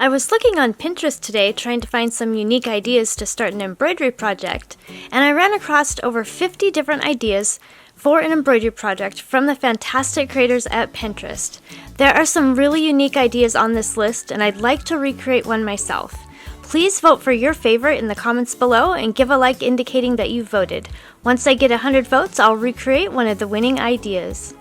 I was looking on Pinterest today trying to find some unique ideas to start an embroidery project, and I ran across over 50 different ideas for an embroidery project from the fantastic creators at Pinterest. There are some really unique ideas on this list, and I'd like to recreate one myself. Please vote for your favorite in the comments below and give a like indicating that you voted. Once I get 100 votes, I'll recreate one of the winning ideas.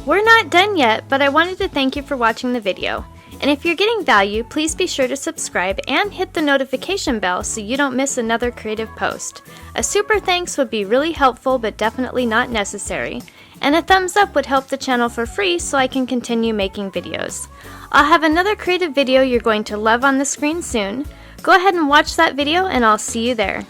We're not done yet, but I wanted to thank you for watching the video. And if you're getting value, please be sure to subscribe and hit the notification bell so you don't miss another creative post. A super thanks would be really helpful but definitely not necessary. And a thumbs up would help the channel for free so I can continue making videos. I'll have another creative video you're going to love on the screen soon. Go ahead and watch that video and I'll see you there.